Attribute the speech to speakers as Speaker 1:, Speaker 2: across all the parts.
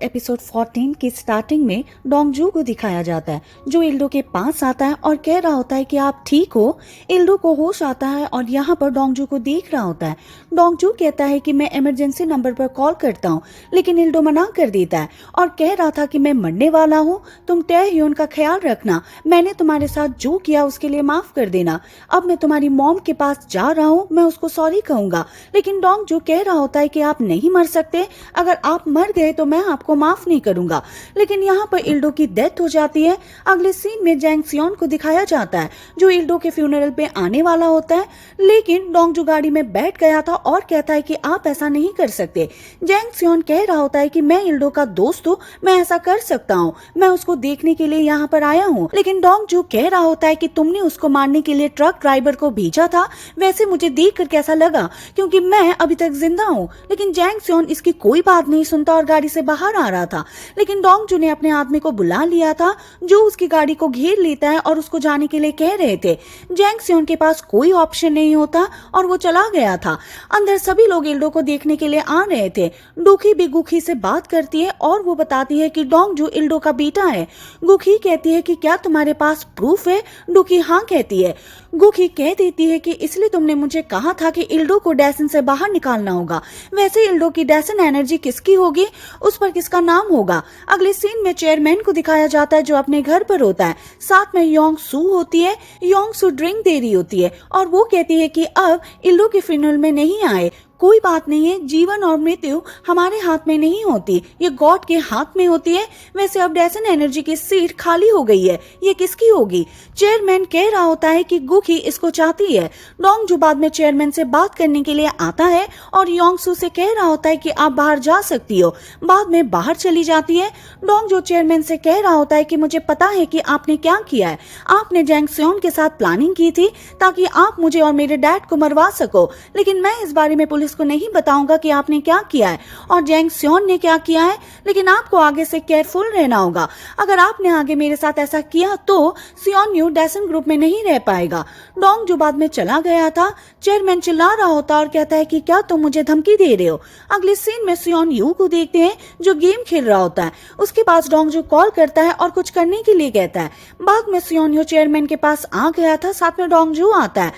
Speaker 1: Episode 14 की starting में डोंगजू को दिखाया जाता है, जो इल्डो के पास आता है और कह रहा होता है कि आप ठीक हो। इल्डो को होश आता है और यहाँ पर डोंगजू को देख रहा होता है। डोंगजू कहता है कि मैं इमरजेंसी नंबर पर कॉल करता हूँ, लेकिन इल्डो मना कर देता है और कह रहा था कि मैं मरने वाला हूँ, तुम टैह्यून का ख्याल रखना, मैंने तुम्हारे साथ जो किया उसके लिए माफ कर देना। अब मैं तुम्हारी मॉम के पास जा रहा हूँ, मैं उसको सॉरी कहूंगा। लेकिन डोंगजू कह रहा होता है कि आप नहीं मर सकते, अगर आप मर गए तो मैं आपको माफ नहीं करूंगा। लेकिन यहाँ पर इल्डो की डेथ हो जाती है। अगले सीन में जैंग सियोन को दिखाया जाता है, जो इल्डो के फ्यूनरल पे आने वाला होता है, लेकिन डोंगजू गाड़ी में बैठ गया था और कहता है कि आप ऐसा नहीं कर सकते। जैंग सियोन कह रहा होता है कि मैं इल्डो का दोस्त हूँ, मैं ऐसा कर सकता हूँ, मैं उसको देखने के लिए यहाँ पर आया हूँ। लेकिन डोंगजू कह रहा होता है कि तुमने उसको मारने के लिए ट्रक ड्राइवर को भेजा था, वैसे मुझे देख कर कैसा लगा, क्योंकि मैं अभी तक जिंदा हूँ। लेकिन जैंग सियोन इसकी कोई बात नहीं सुनता और गाड़ी से बाहर आ रहा था। लेकिन डोंगजू ने अपने आदमी को बुला लिया था, जो उसकी गाड़ी को घेर लेता है और उसको जाने के लिए कह रहे थे। जैंग सियोन के पास कोई ऑप्शन नहीं होता और वो चला गया था। अंदर सभी लोग इल्डो को देखने के लिए आ रहे थे। डूखी भी गुखी से बात करती है और वो बताती है कि डोंगजू इल्डो का बेटा है। गुखी कहती है कि क्या तुम्हारे पास प्रूफ है? डूखी हाँ कहती है। गुखी कह देती है कि इसलिए तुमने मुझे कहा था कि इल्डो को डैसन से बाहर निकालना होगा। वैसे इल्डो की डैसन एनर्जी किसकी होगी, उस पर किसका नाम होगा? अगले सीन में चेयरमैन को दिखाया जाता है, जो अपने घर पर होता है। साथ में योंग सू होती है। योंग सू ड्रिंक दे रही होती है और वो कहती है कि अब इल्डो के फ्यूनरल में नहीं आए, कोई बात नहीं है, जीवन और मृत्यु हमारे हाथ में नहीं होती, ये गॉड के हाथ में होती है। वैसे अब डैसन एनर्जी की सीट खाली हो गई है, ये किसकी होगी? चेयरमैन कह रहा होता है कि गुखी इसको चाहती है। डोंगजू बाद में चेयरमैन से बात करने के लिए आता है और योंगसू से कह रहा होता है कि आप बाहर जा सकती हो। बाद में बाहर चली जाती है। डोंगजू चेयरमैन से कह रहा होता है कि मुझे पता है कि आपने क्या किया है, आपने जैंग सियोन के साथ प्लानिंग की थी ताकि आप मुझे और मेरे डैड को मरवा सको, लेकिन मैं इस बारे में पुलिस को नहीं बताऊंगा कि आपने क्या किया है और जैंग सियोन ने क्या किया है। लेकिन आपको आगे से केयरफुल रहना होगा, अगर आपने आगे मेरे साथ ऐसा किया तो सियोन यू डैसन ग्रुप में नहीं रह पाएगा। डोंगजू बाद में चला गया था। चेयरमैन चिल्ला रहा होता और कहता है कि क्या तुम मुझे धमकी दे रहे हो? अगले सीन में सियोन यू को देखते हैं, जो गेम खेल रहा होता है। उसके पास डोंगजू कॉल करता है और कुछ करने के लिए कहता है। बाद में सियोन यू चेयरमैन के पास आ गया था, साथ में डोंगजू आता है।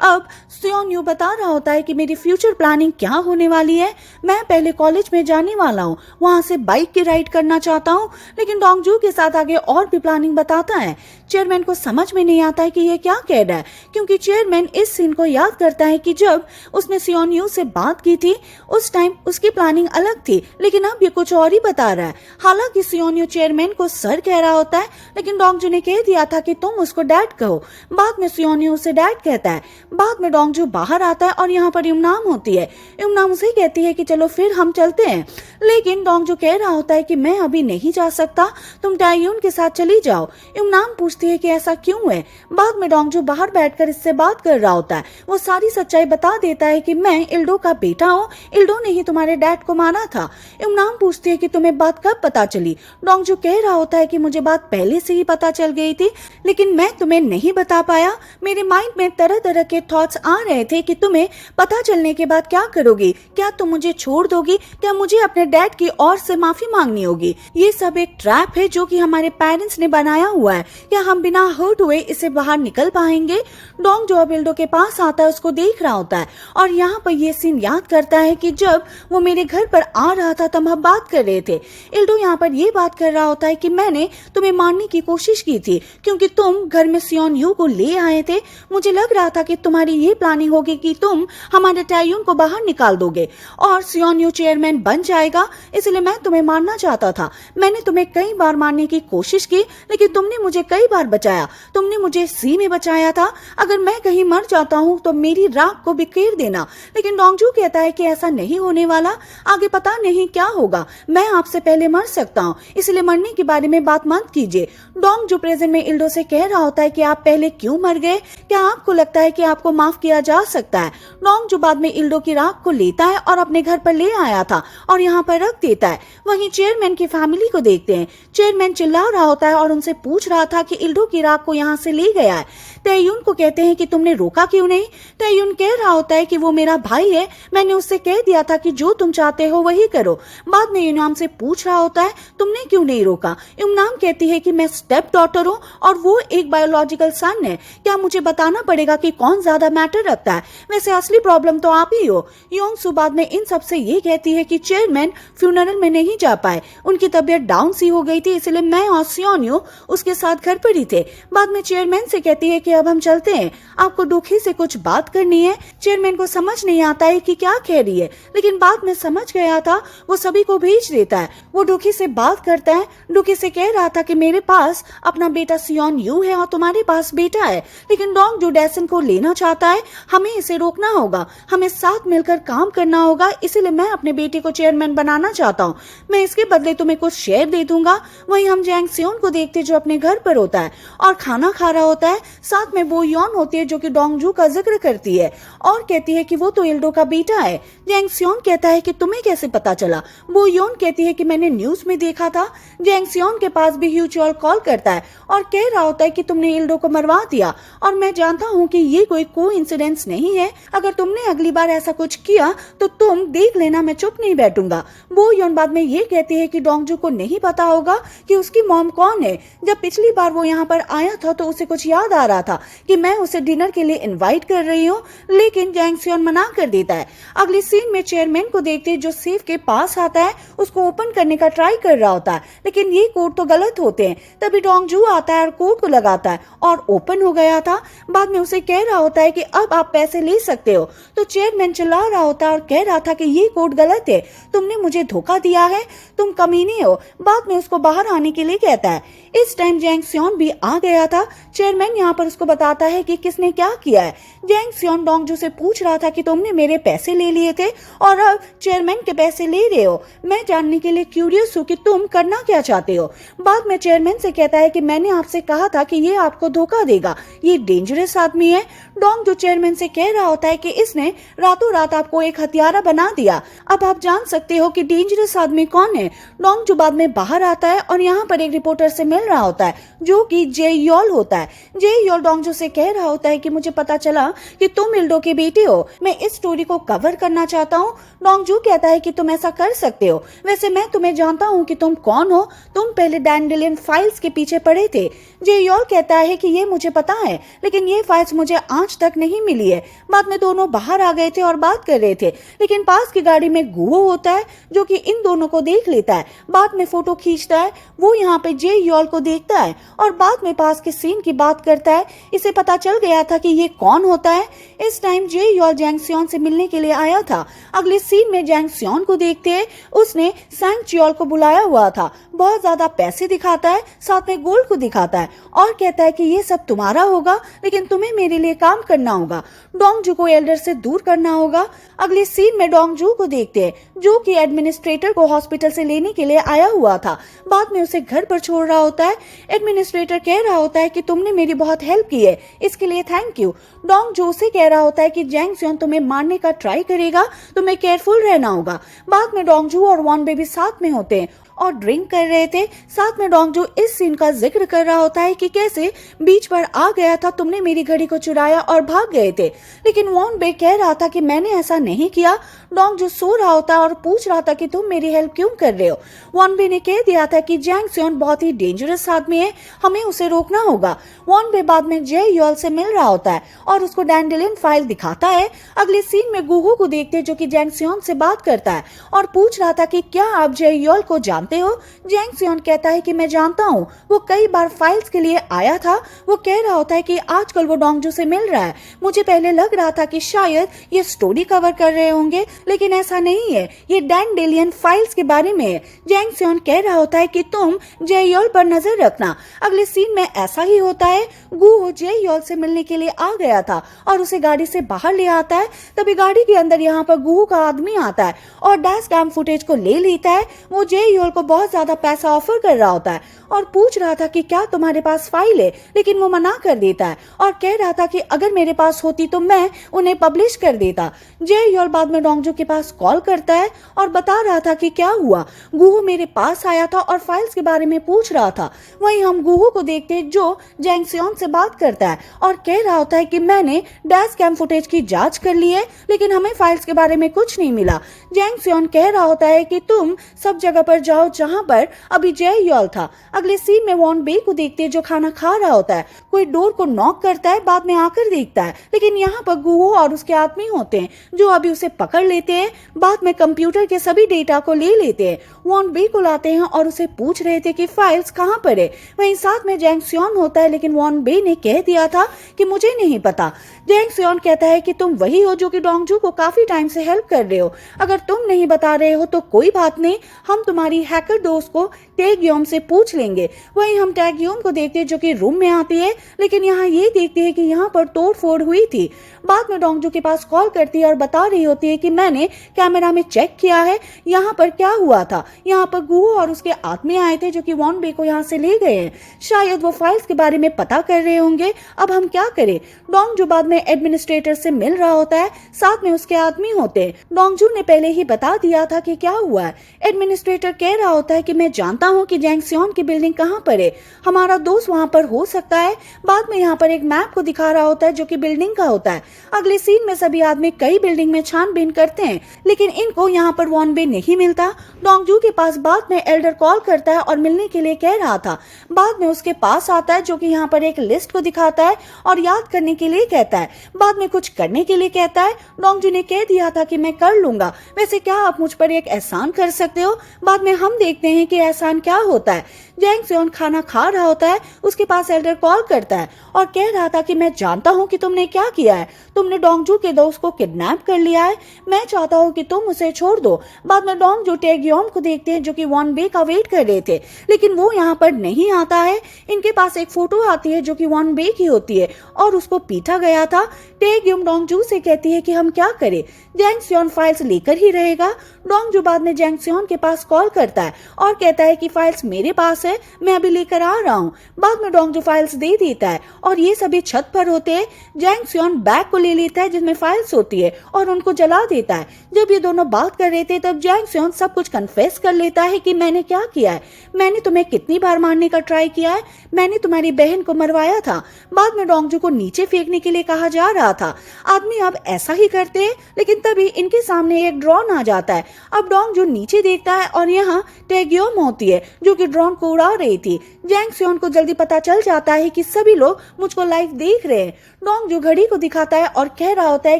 Speaker 1: अब सियोन यू बता रहा होता है कि मेरी फ्यूचर प्लानिंग क्या होने वाली है। मैं पहले कॉलेज में जाने वाला हूँ, वहां से बाइक की राइड करना चाहता हूँ। लेकिन डोंगजू के साथ आगे और भी प्लानिंग बताता है। चेयरमैन को समझ में नहीं आता है कि ये क्या कह रहा है, क्योंकि चेयरमैन इस सीन को याद करता है कि जब उसने सियोन यू से बात की थी उस टाइम उसकी प्लानिंग अलग थी, लेकिन अब ये कुछ और ही बता रहा है। हालांकि सियोन यू चेयरमैन को सर कह रहा होता है, लेकिन डोंगजू ने कह दिया था कि तुम उसको डैड कहो। बाद में सियोन यू उसे डैड कहता है। बाद में डोंगजू बाहर आता है और यहाँ पर युमनाम होती है। युमनाम उसे कहती है कि चलो फिर हम चलते हैं, लेकिन डोंगजू कह रहा होता है कि मैं अभी नहीं जा सकता, तुम टैह्यून के साथ चली जाओ। युमनाम पूछती है कि ऐसा क्यों है। बाद में डोंगजू बाहर बैठकर इससे बात कर रहा होता है। वो सारी सच्चाई बता देता है कि मैं इल्डो का बेटा हूँ, इल्डो ने ही तुम्हारे डैड को मारा था। युमनाम पूछती है कि तुम्हें बात कब पता चली। डोंगजू कह रहा होता है कि मुझे बात पहले से ही पता चल गई थी, लेकिन मैं तुम्हें नहीं बता पाया। मेरे माइंड में तरह तरह के थॉट्स आ रहे थे कि तुम्हें पता चलने के बाद क्या करोगी, क्या तुम मुझे छोड़ दोगी, क्या मुझे अपने डैड की ओर से माफी मांगनी होगी। ये सब एक ट्रैप है जो कि हमारे पेरेंट्स ने बनाया हुआ है, क्या हम बिना हर्ट हुए इससे बाहर निकल पाएंगे? डोंगजू अब इल्डो के पास आता है, उसको देख रहा होता है और यहाँ पर ये सीन याद करता है कि जब वो मेरे घर पर आ रहा था तब हम बात कर रहे थे। इल्डो यहाँ पर ये बात कर रहा होता है कि मैंने तुम्हें मारने की कोशिश की थी, क्योंकि तुम घर में सियोन यू को ले आए थे। मुझे लग रहा था कि तुम्हारी ये प्लानिंग होगी कि तुम हमारे टैह्यून को बाहर निकाल दोगे और सियोन यू चेयरमैन बन जाएगा, इसलिए मैं तुम्हें मारना चाहता था। मैंने तुम्हें कई बार मारने की कोशिश की, लेकिन तुमने मुझे कई बार बचाया। तुमने मुझे सी में बचाया था। अगर मैं कहीं मर जाता हूँ तो मेरी राख को बिखेर देना। लेकिन डोंगजू कहता है कि ऐसा नहीं होने वाला, आगे पता नहीं क्या होगा, मैं आपसे पहले मर सकता हूँ, इसलिए मरने के बारे में बात मत कीजिए। डोंगजू प्रेजेंट में इल्डो से कह रहा होता है कि आप पहले क्यों मर गए, क्या आपको लगता है कि आपको माफ किया जा सकता है? डोंगजू बाद में इल्डो की राख को लेता है और अपने घर पर ले आया था और यहाँ पर रख देता है। वहीं चेयरमैन की फैमिली को देखते हैं। चेयरमैन चिल्ला रहा होता है और उनसे पूछ रहा था कि इल्डो की राख को यहाँ से ले गया है। तय्यून को कहते हैं कि तुमने रोका क्यों नहीं। तय्यून कह रहा होता है कि वो मेरा भाई है, मैंने उससे कह दिया था कि जो तुम चाहते हो वही करो। बाद में यूनाम से पूछ रहा होता है तुमने क्यों नहीं रोका। यूनाम कहती है कि मैं स्टेप डॉटर हूँ और वो एक बायोलॉजिकल सन है, क्या मुझे बताना पड़ेगा कि कौन ज्यादा मैटर रखता है, वैसे असली प्रॉब्लम तो आप ही हो। योंगसू बाद में इन सबसे ये कहती है कि चेयरमैन फ्यूनरल में नहीं जा पाए, उनकी तबीयत डाउन सी हो गई थी, इसलिए मैं और सियोन्यू उसके साथ घर पर ही थे। बाद में चेयरमैन से कहती है कि अब हम चलते हैं, आपको डोखी से कुछ बात करनी है। चेयरमैन को समझ नहीं आता है कि क्या कह रही है, लेकिन बाद में समझ गया था, वो सभी को भेज देता है। वो डोखी से बात करता है। डोखी से कह रहा था कि मेरे पास अपना बेटा सियोन्यू है और तुम्हारे पास बेटा है, लेकिन डोंगजू डैसन को लेना चाहता है, हमें इसे रोकना होगा, हमें साथ मिलकर काम करना होगा, इसीलिए मैं अपने बेटे को चेयरमैन बनाना चाहता हूँ, मैं इसके बदले तुम्हें कुछ शेयर दे दूंगा। वहीं हम जैंग सियोन को देखते जो अपने घर पर होता है और खाना खा रहा होता है। साथ में बो योन होती है जो कि डोंगजू का जिक्र करती है और कहती है कि वो तो इल्डो का बेटा है। जैंग सियोन कहता है कि तुम्हें कैसे पता चला। बो योन कहती है कि मैंने न्यूज में देखा था। जैंग सियोन के पास भी ह्यू चोल कॉल करता है और कह रहा होता है कि तुमने इल्डो को मरवा दिया और मैं जानता हूँ कि ये कोई कोइंसिडेंस नहीं है, अगर तुमने अगली बार ऐसा कुछ किया तो तुम देख लेना, मैं चुप नहीं बैठूंगा। बो योन बाद में ये कहती है कि डोंगजू को नहीं पता होगा कि उसकी मॉम कौन है। जब पिछली बार वो यहाँ पर आया था तो उसे कुछ याद आ रहा था कि मैं उसे डिनर के लिए इनवाइट कर रही हूँ, लेकिन जैंग सियोन मना कर देता है। अगली सीन में चेयरमैन को देखते जो सेफ के पास आता है, उसको ओपन करने का ट्राई कर रहा होता है, लेकिन ये कोड तो गलत होते हैं। तभी डोंगजू आता है और कोड को लगाता है और ओपन हो गया था। बाद में उसे कह रहा होता है कि अब आप पैसे ले सकते हो, तो चेयरमैन चिल्ला रहा होता है और कह रहा था कि ये कोड गलत है, तुमने मुझे धोखा दिया है, तुम कमीने हो। बाद में उसको बाहर आने के लिए कहता है। इस टाइम जैंग सियोन भी आ गया था। चेयरमैन यहाँ पर उसको बताता है कि किसने क्या किया है। जैंग सियोन डोंगजू से पूछ रहा था कि तुमने मेरे पैसे ले लिए थे और अब चेयरमैन के पैसे ले रहे हो, मैं जानने के लिए क्यूरियस हूँ कि तुम करना क्या चाहते हो। बाद में चेयरमैन से कहता है कि मैंने आपसे कहा था कि ये आपको धोखा देगा, ये डेंजरस आदमी है। डोंगजू चेयरमैन से कह रहा होता है कि इसने रातों रात आपको एक हथियारा बना दिया, अब आप जान सकते हो कि डेंजरस आदमी कौन है। डोंगजू बाद में बाहर आता है और यहाँ पर एक रिपोर्टर से मिल रहा होता है जो कि जे योल होता है। जे योल डोंगजू से कह रहा होता है कि मुझे पता चला कि तुम इल्डो के बेटे हो, मैं इस स्टोरी को कवर करना चाहता हूँ। डोंगजू कहता है कि तुम ऐसा कर सकते हो, वैसे मैं तुम्हें जानता हूँ कि तुम कौन हो, तुम पहले डैंडेलियन फाइल्स के पीछे पड़े थे। जे योल कहता है कि ये मुझे पता है, लेकिन ये फाइल्स मुझे आज तक नहीं मिली है। बाद में दोनों बाहर आ गए थे और बात कर रहे थे, लेकिन पास की गाड़ी में गुहो होता है जो कि इन दोनों को देख लेता है, बाद में फोटो खींचता है। वो यहाँ पे जे योल को देखता है और बाद में पास के सीन की बात करता है। इसे पता चल गया था कि ये कौन होता है। इस टाइम जे योल जैंग सियोन से मिलने के लिए आया था। अगले सीन में जैंग सियोन को देखते हैं, उसने सैंग चियोल को बुलाया हुआ था, बहुत ज्यादा पैसे दिखाता है, साथ में गोल्ड को दिखाता है और कहता है कि ये सब तुम्हारा होगा, लेकिन तुम्हें मेरे लिए काम करना होगा, डोंगजू को एल्डर से दूर करना होगा। अगले सीन में डोंगजू को देखते हैं जो कि एडमिनिस्ट्रेटर को हॉस्पिटल से लेने के लिए आया हुआ था। बाद में उसे घर पर छोड़ रहा होता है। एडमिनिस्ट्रेटर कह रहा होता है कि तुमने मेरी बहुत हेल्प की है, इसके लिए थैंक यू। डोंगजू से कह रहा होता है कि जैंग सियोन तुम्हें मारने का ट्राई करेगा, तुम्हें केयरफुल रहना होगा। बाद में डोंगजू और वॉन बेबी साथ में होते हैं और ड्रिंक कर रहे थे। साथ में डोंगजू इस सीन का जिक्र कर रहा होता है कि कैसे बीच पर आ गया था, तुमने मेरी घड़ी को चुराया और भाग गए थे, लेकिन वॉन बे कह रहा था कि मैंने ऐसा नहीं किया। डोंगजू सो रहा होता है और पूछ रहा था कि तुम मेरी हेल्प क्यों कर रहे हो। वॉन बे ने कह दिया था कि जैंग सियोन बहुत ही डेंजरस आदमी है, हमें उसे रोकना होगा। वॉन बे बाद में जे योल से मिल रहा होता है और उसको डैंडेलियन फाइल दिखाता है। अगले सीन में गुहो को देखते हैं जो कि जैंग सियोन से बात करता है और पूछ रहा था कि क्या आप जे योल को जानते हो। जैंग सियोन कहता है कि मैं जानता हूँ, वो कई बार फाइल्स के लिए आया था। वो कह रहा होता है कि आजकल वो डोंगजू से मिल रहा है, मुझे पहले लग रहा था कि शायद ये स्टोरी कवर कर रहे होंगे, लेकिन ऐसा नहीं है, ये डैंडेलियन फाइल्स के बारे में है। जैंग सियोन कह रहा होता है कि तुम जे योल पर नजर रखना। अगले सीन में ऐसा ही होता है। गुहो जे योल से मिलने के लिए आ गया था और उसे गाड़ी से बाहर ले आता है। तभी गाड़ी के अंदर यहाँ पर गुहो का आदमी आता है और डैश कैम फुटेज को ले लेता है। वो जे योल को को बहुत ज्यादा पैसा ऑफर कर रहा होता है और पूछ रहा था कि क्या तुम्हारे पास फाइल है, लेकिन वो मना कर देता है और कह रहा था कि अगर मेरे पास होती तो मैं उन्हें पब्लिश कर देता। जय यल बाद में डोंगजू के पास कॉल करता है और बता रहा था कि क्या हुआ। गुहो मेरे पास आया था और फाइल्स के बारे में पूछ रहा था। वहीं हम गुहो को देखते हैं जो जैंग सियोन से बात करता है और कह रहा होता है कि मैंने डैश कैम फुटेज की जांच कर ली है, लेकिन हमें फाइल्स के बारे में कुछ नहीं मिला। जैंग सियोन कह रहा होता है कि तुम सब जगह पर जाओ जहां पर अभी जय यल था। अगले सीन में वॉन बे को देखते हैं जो खाना खा रहा होता है। कोई डोर को नॉक करता है, बाद में आकर देखता है, लेकिन यहाँ पर गुहो और उसके आदमी होते हैं जो अभी उसे पकड़ लेते हैं। बाद में कंप्यूटर के सभी डेटा को ले लेते हैं। वॉन बे को लाते हैं और उसे पूछ रहे थे कि फाइल्स कहाँ पर है। वहीं साथ में जैंग सियोन होता है, लेकिन वॉन बे ने कह दिया था कि मुझे नहीं पता। जैंग सियोन कहता है कि तुम वही हो जो कि डोंगजू को काफी टाइम से हेल्प कर रहे हो। अगर तुम नहीं बता रहे हो तो कोई बात नहीं, हम तुम्हारी हैकर दोस्त को टैगयोम से पूछ लेंगे। वहीं हम टैगयोम को देखते हैं जो कि रूम में आती है, लेकिन यहाँ ये देखते हैं कि यहाँ पर तोड़फोड़ हुई थी। बाद में डोंगजू के पास कॉल करती है और बता रही होती है कि मैंने कैमरा में चेक किया है, यहाँ पर क्या हुआ था। यहाँ पर गुहो और उसके आदमी आए थे जो कि वॉन बे को यहाँ से ले गए हैं। शायद वो फाइल्स के बारे में पता कर रहे होंगे। अब हम क्या करें। डोंगजू बाद में एडमिनिस्ट्रेटर से मिल रहा होता है, साथ में उसके आदमी होते हैं। डोंगजू ने पहले ही बता दिया था कि क्या हुआ है। एडमिनिस्ट्रेटर कह रहा होता है कि मैं जानता हूँ कि जैंग सियोन की बिल्डिंग कहाँ पर है, हमारा दोस्त वहाँ पर हो सकता है। बाद में यहाँ पर एक मैप को दिखा रहा होता है जो कि बिल्डिंग का होता है। अगले सीन में सभी आदमी कई बिल्डिंग में छानबीन करते हैं, लेकिन इनको यहाँ पर वॉन बे नहीं मिलता। डोंगजू के पास बाद में एल्डर कॉल करता है और मिलने के लिए कह रहा था। बाद में उसके पास आता है जो कि यहाँ पर एक लिस्ट को दिखाता है और याद करने के लिए कहता है। बाद में कुछ करने के लिए कहता है। डोंगजू ने कह दिया था कि मैं कर लूंगा, वैसे क्या आप मुझ पर एक एहसान कर सकते हो। बाद में हम देखते हैं कि एहसान क्या होता है। जैंग सियोन खाना खा रहा होता है, उसके पास एल्डर कॉल करता है और कह रहा था कि मैं जानता हूँ कि तुमने क्या किया है, तुमने डोंगजू के दोस्त को किडनैप कर लिया है, मैं चाहता हूँ कि तुम उसे छोड़ दो। बाद में डोंगजू टैगयोम को देखते हैं जो कि वॉन बे का वेट कर रहे थे, लेकिन वो यहाँ पर नहीं आता है। इनके पास एक फोटो आती है जो कि वॉन बे की होती है और उसको पीटा गया था। टैगयोम डोंगजू से कहती है कि हम क्या करें, जैंग सियोन फाइल्स लेकर ही रहेगा। डोंगजू बाद में जैंग सियोन के पास कॉल करता है और कहता है कि फाइल्स मेरे पास है, मैं अभी लेकर आ रहा हूँ। बाद में डोंगजू फाइल्स दे देता है और ये सभी छत पर होते हैं। जैंग सियोन बैग को ले लेता है जिसमें फाइल्स होती है और उनको जला देता है। जब ये दोनों बात कर रहे थे तब जैंग सियोन सब कुछ कन्फेस कर लेता है कि मैंने क्या किया है, मैंने तुम्हें कितनी बार मारने का ट्राई किया है, मैंने तुम्हारी बहन को मरवाया था। बाद में डोंगजू को नीचे फेंकने के लिए कहा जा रहा था। आदमी अब ऐसा ही करते हैं, लेकिन तभी इनके सामने एक ड्रोन आ जाता है। अब डोंगजू नीचे देखता है और यहाँ टैगयोम होती है जो कि ड्रोन को उड़ा रही थी। जैंग सियोन को जल्दी पता चल जाता है कि सभी लोग मुझको लाइव देख रहे हैं। डोंगजू घड़ी को दिखाता है और कह रहा होता है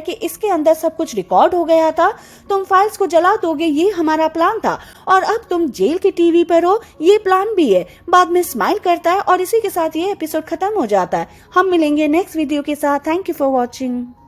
Speaker 1: कि इसके अंदर सब कुछ रिकॉर्ड हो गया था, तुम फाइल्स को जला दोगे, ये हमारा प्लान था और अब तुम जेल की टीवी पर हो, ये प्लान भी है। बाद में स्माइल करता है और इसी के साथ ये एपिसोड खत्म हो जाता है। हम मिलेंगे नेक्स्ट वीडियो के साथ। Thank you for watching.